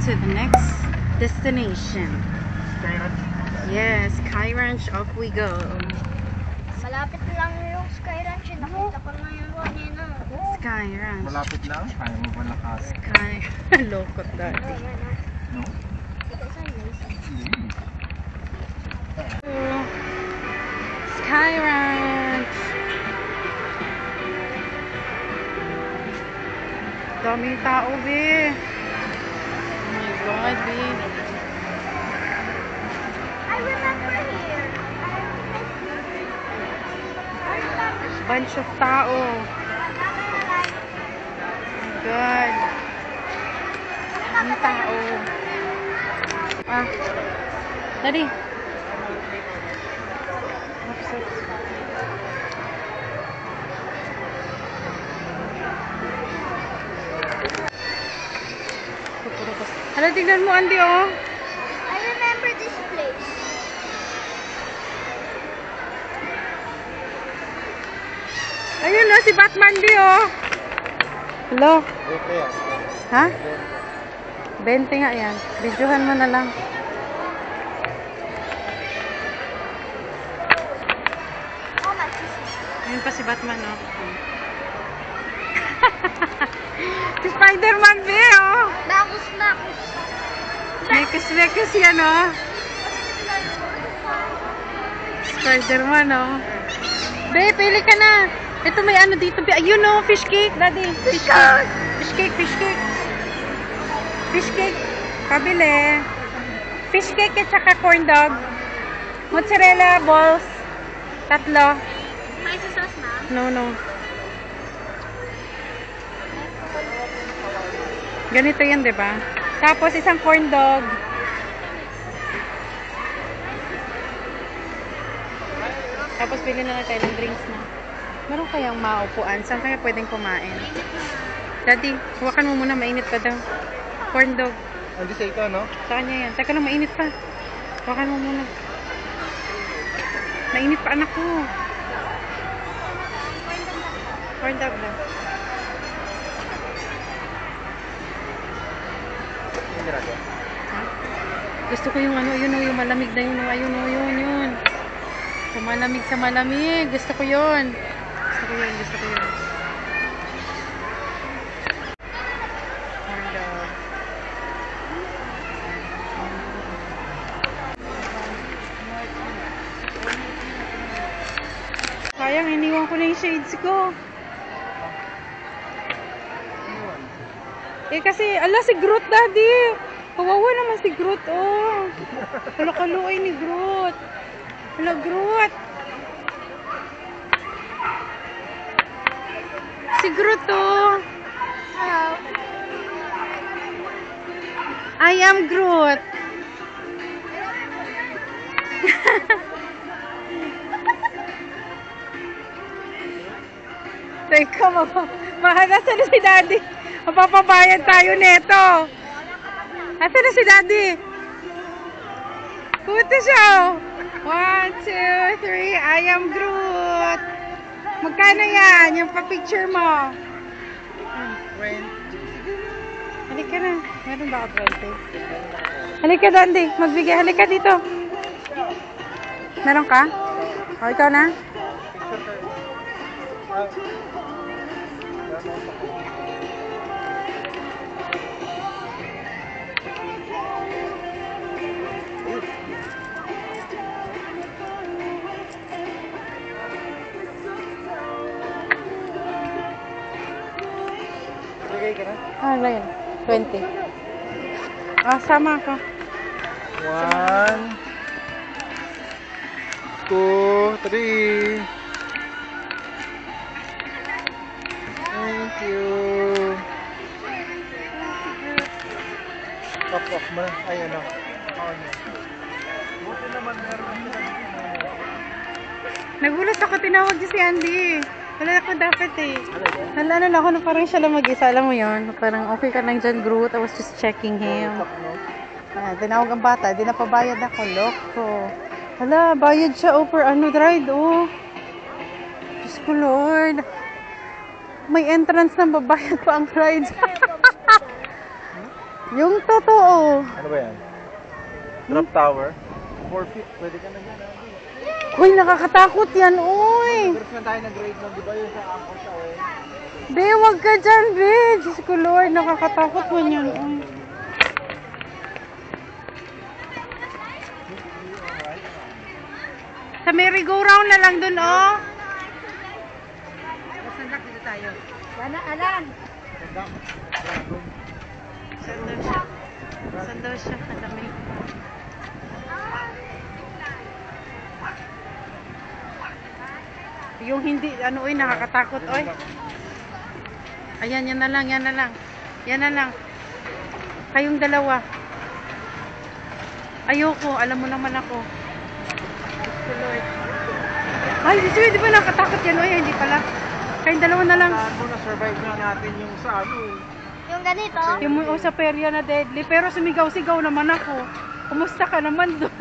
to the next destination. Sky Ranch. Yes, Sky Ranch, off we go. Malapit lang yung Sky Ranch. Nakita ko na yung kanina. Sky Ranch. Malapit lang. Kaya mo malakas. Sky. Lokot dati. No? Sky Ranch. Daming tao, be. Oh my God, be. I remember here. Bunch of tao. God. Daming tao. Ah. Daddy. Hala, tignan mo, Andy, oh. I remember this place. Ayun, oh, si Batman, di, oh. Hello? Okay yan. Ha? 20 nga yan. Videohan mo na lang. Oh, my Jesus. Ayun pa si Batman, oh. Si Spider-Man, di, oh. Makus, makus. Mekus-mekus yan, oh. Spider-Man, oh. Be, pili ka na. Ito may ano dito. Ayun, oh, fish cake, daddy. Fish cake. Fish cake, fish cake. Fish cake. Kabili. Fish cake at saka corn dog. Mozzarella balls. 3. Spicy sauce, ma'am. No. Ganito yan, di ba? Tapos isang corn dog. Tapos pili na natin ng drinks na. Meron kayang maupuan? Saan kaya pwedeng kumain? Daddy, huwakan mo muna. Mainit pa daw. Corn dog. Andi sa ito, no? Sa kanya yan. Teka lang, mainit pa. Huwakan mo muna. Mainit pa, anak ko. Corn dog lang. Ha? Gusto ko yung ano, yun o, yung malamig na yun o. Ayun o, yun. Sa malamig. Gusto ko yun. Gusto ko yun. Corn dog. Sayang, iniwan ko na yung shades ko. Eh kasi, ala si Groot, daddy. Kawawa naman si Groot, oh. Wala kaluay ni Groot. Wala, Groot. Si Groot, oh. Hello. I am Groot. Teka, mahal na si daddy. Mapapabayan tayo neto. Asa na si daddy? Puto siya, oh. 1, 2, 3. I am Groot. Magkano yan? Yung pa-picture mo. 20. Halika na. Meron ba ako 20? Halika, Dandy. Magbigay. Halika dito. Meron ka? O, ikaw na? Lagay ka na? Ano yun? 20. Ah, sama ako. 1, 2, 3. Thank you. Pop mo. Ay, ano? Buti naman meron sila dito. Nagulat ako. Tinawag niya si Andy. Wala ako dapat eh. Nalala na ako na parang siya lang mag-isa. Alam mo yun? Parang okay ka lang dyan, Groot. I was just checking him. Tinawag ang bata. Di na pabayad ako. Loko. Hala, bayad siya per ano ride. Oh. Diyos ko, Lord. May entrance na babayad pa ang rides. Yung totoo. Ano ba yan? Drop tower? 4 feet. Pwede ka na yan. Uy, nakakatakot yan, uy. First na tayo nag-grade nun, di ba yun sa Angkor Tower? Be, wag ka dyan, be. Diyos ko, Lord, nakakatakot man yan, uy. Sa merry-go-round na lang dun, oh. Sana, Alan. Saan daw siya? Saan daw siya? Alamay. Yung hindi, ano, uy, nakakatakot, uy. Ayan, yan na lang, yan na lang. Yan na lang. Kayong dalawa. Ayoko, alam mo naman ako. Diyos ko, Lord. Ay, di ba nakatakot yan, uy? Hindi pala. Kayong dalawa na lang. Ano na survive na natin yung sa ano eh. Yung ganito. Yung sa perya na deadly. Pero sumigaw-sigaw naman ako. Kumusta ka naman doon?